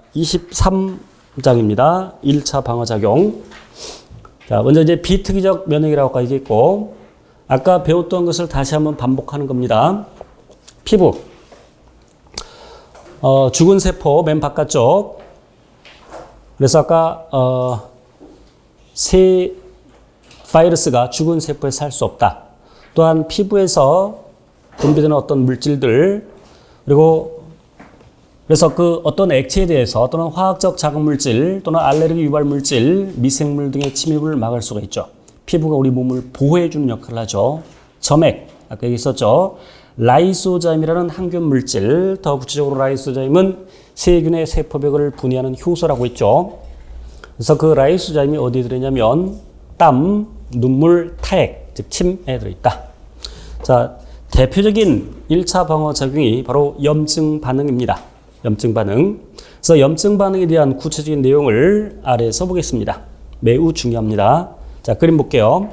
자, 23장입니다. 1차 방어작용. 자, 먼저 이제 비특이적 면역이라고 아까 얘기했고, 아까 배웠던 것을 다시 한번 반복하는 겁니다. 피부. 죽은 세포, 맨 바깥쪽. 그래서 아까, 새 바이러스가 죽은 세포에 살 수 없다. 또한 피부에서 분비되는 어떤 물질들, 그리고 그래서 그 어떤 액체에 대해서 또는 화학적 자극물질 또는 알레르기 유발 물질, 미생물 등의 침입을 막을 수가 있죠. 피부가 우리 몸을 보호해주는 역할을 하죠. 점액, 아까 얘기했었죠. 라이소자임이라는 항균 물질, 더 구체적으로 라이소자임은 세균의 세포벽을 분해하는 효소라고 했죠. 그래서 그 라이소자임이 어디에 들어있냐면 땀, 눈물, 타액, 즉 침에 들어있다. 자, 대표적인 1차 방어작용이 바로 염증 반응입니다. 염증 반응. 그래서 염증 반응에 대한 구체적인 내용을 아래에서 보겠습니다. 매우 중요합니다. 자, 그림 볼게요.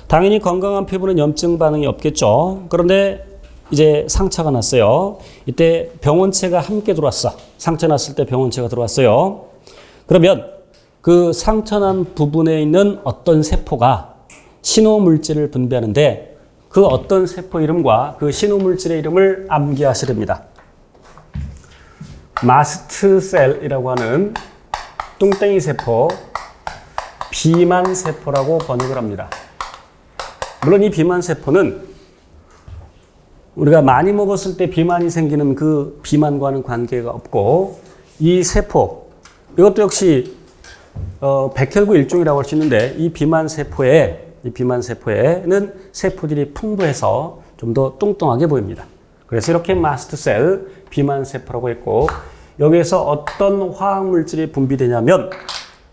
당연히 건강한 피부는 염증 반응이 없겠죠. 그런데 이제 상처가 났어요. 이때 병원체가 함께 들어왔어. 상처 났을 때 병원체가 들어왔어요. 그러면 그 상처 난 부분에 있는 어떤 세포가 신호물질을 분비하는데 그 어떤 세포 이름과 그 신호물질의 이름을 암기하시렵니다. 마스트셀이라고 하는 뚱땡이 세포, 비만 세포라고 번역을 합니다. 물론 이 비만 세포는 우리가 많이 먹었을 때 비만이 생기는 그 비만과는 관계가 없고 이 세포, 이것도 역시 백혈구 일종이라고 할 수 있는데 이 비만 세포에는 세포들이 풍부해서 좀 더 뚱뚱하게 보입니다. 그래서 이렇게 마스트셀, 비만 세포라고 했고 여기에서 어떤 화학 물질이 분비되냐면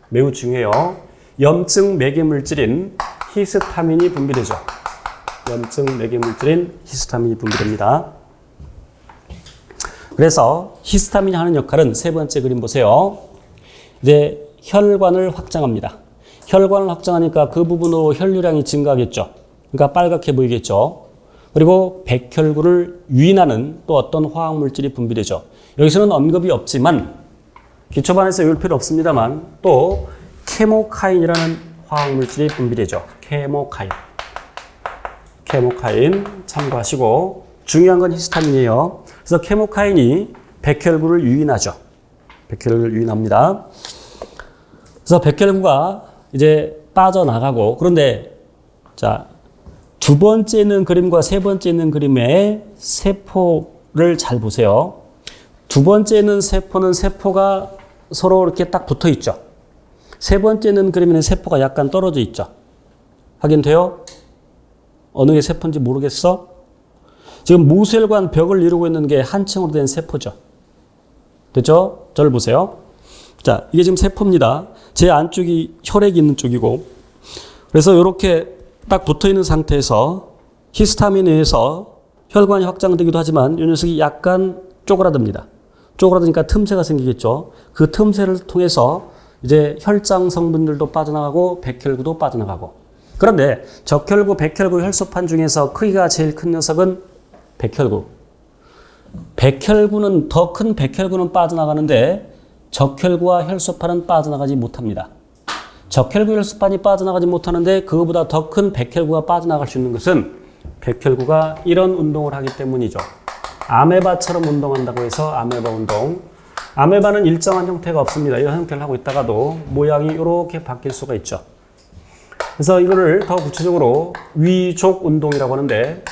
매우 중요해요. 염증 매개 물질인 히스타민이 분비되죠. 염증 매개 물질인 히스타민이 분비됩니다. 그래서 히스타민이 하는 역할은 세 번째 그림 보세요. 이제 혈관을 확장합니다. 혈관을 확장하니까 그 부분으로 혈류량이 증가하겠죠. 그러니까 빨갛게 보이겠죠. 그리고 백혈구를 유인하는 또 어떤 화학 물질이 분비되죠. 여기서는 언급이 없지만 기초반에서 외울 필요 없습니다만 또 케모카인이라는 화학 물질이 분비되죠. 케모카인 참고하시고 중요한 건 히스타민이에요. 그래서 케모카인이 백혈구를 유인하죠. 백혈구를 유인합니다. 그래서 백혈구가 이제 빠져나가고 그런데 자, 두 번째 있는 그림과 세 번째 있는 그림의 세포를 잘 보세요. 두 번째 있는 세포는 세포가 서로 이렇게 딱 붙어 있죠. 세 번째 있는 그림에는 세포가 약간 떨어져 있죠. 확인돼요? 어느 게 세포인지 모르겠어? 지금 모세혈관 벽을 이루고 있는 게 한 층으로 된 세포죠. 됐죠? 저를 보세요. 자, 이게 지금 세포입니다. 제 안쪽이 혈액이 있는 쪽이고 그래서 이렇게 딱 붙어 있는 상태에서 히스타민에 의해서 혈관이 확장되기도 하지만 이 녀석이 약간 쪼그라듭니다. 쪼그라드니까 틈새가 생기겠죠. 그 틈새를 통해서 이제 혈장 성분들도 빠져나가고 백혈구도 빠져나가고 그런데 적혈구, 백혈구 혈소판 중에서 크기가 제일 큰 녀석은 백혈구. 백혈구는 더 큰 백혈구는 빠져나가는데 적혈구와 혈소판은 빠져나가지 못합니다. 적혈구 혈소판이 빠져나가지 못하는데 그거보다 더 큰 백혈구가 빠져나갈 수 있는 것은 백혈구가 이런 운동을 하기 때문이죠. 아메바처럼 운동한다고 해서 아메바 운동. 아메바는 일정한 형태가 없습니다. 이런 형태를 하고 있다가도 모양이 이렇게 바뀔 수가 있죠. 그래서 이거를 더 구체적으로 위족 운동이라고 하는데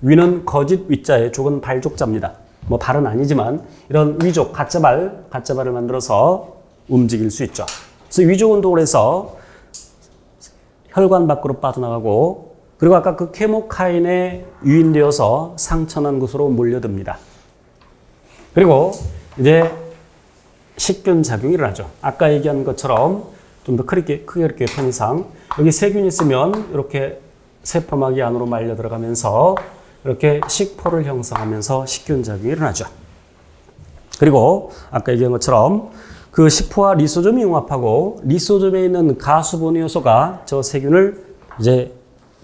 위는 거짓 위자에 족은 발족자입니다. 뭐 발은 아니지만 이런 위족, 가짜발을 만들어서 움직일 수 있죠. 그래서 위족 운동을 해서 혈관 밖으로 빠져나가고 그리고 아까 그 케모카인에 유인되어서 상처난 곳으로 몰려듭니다. 그리고 이제 식균 작용이 일어나죠. 아까 얘기한 것처럼 좀 더 크게 이렇게 편 이상 여기 세균이 있으면 이렇게 세포막이 안으로 말려 들어가면서 이렇게 식포를 형성하면서 식균 작용이 일어나죠. 그리고 아까 얘기한 것처럼 그 식포와 리소좀이 융합하고 리소좀에 있는 가수 분해 요소가 저 세균을 이제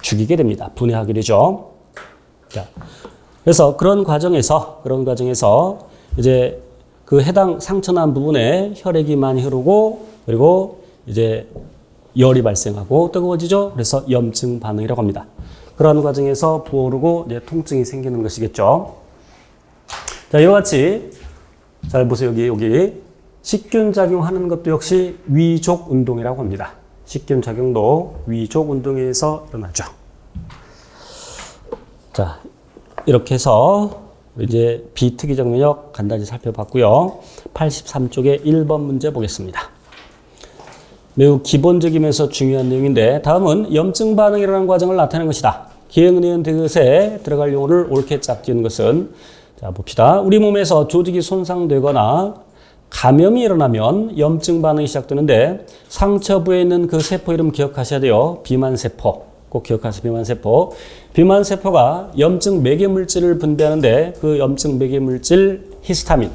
죽이게 됩니다. 분해하게 되죠. 자, 그래서 그런 과정에서 이제 그 해당 상처난 부분에 혈액이 많이 흐르고 그리고 이제 열이 발생하고 뜨거워지죠. 그래서 염증 반응이라고 합니다. 그런 과정에서 부어오르고 이제 통증이 생기는 것이겠죠. 자, 이와 같이 잘 보세요. 여기 식균 작용하는 것도 역시 위족 운동이라고 합니다. 식균 작용도 위족 운동에 의해서 일어나죠. 자, 이렇게 해서 이제 비특이적 면역 간단히 살펴봤고요. 83쪽에 1번 문제 보겠습니다. 매우 기본적이면서 중요한 내용인데 다음은 염증 반응이 일어나는 과정을 나타내는 것이다. 기억니은 디귿에 들어갈 용어를 옳게 짝 지은 것은 자 봅시다. 우리 몸에서 조직이 손상되거나 감염이 일어나면 염증 반응이 시작되는데 상처 부에 있는 그 세포 이름 기억하셔야 돼요. 비만세포. 꼭 기억하세요. 비만세포. 비만세포가 염증 매개물질을 분비하는데 그 염증 매개물질 히스타민.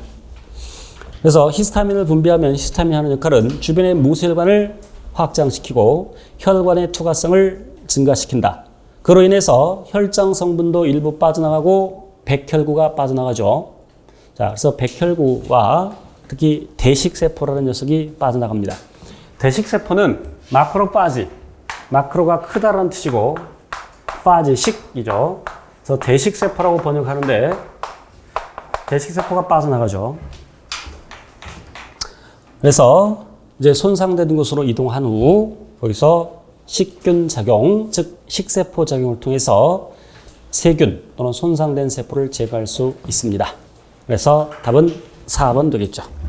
그래서 히스타민을 분비하면 히스타민이 하는 역할은 주변의 무혈관을 확장시키고 혈관의 투과성을 증가시킨다. 그로 인해서 혈장 성분도 일부 빠져나가고 백혈구가 빠져나가죠. 자, 그래서 백혈구와 특히 대식세포라는 녀석이 빠져나갑니다. 대식세포는 마크로파지, 마크로가 크다라는 뜻이고 파지, 식이죠. 그래서 대식세포라고 번역하는데 대식세포가 빠져나가죠. 그래서 이제 손상된 곳으로 이동한 후 거기서 식균 작용, 즉 식세포 작용을 통해서 세균 또는 손상된 세포를 제거할 수 있습니다. 그래서 답은 4번 되겠죠.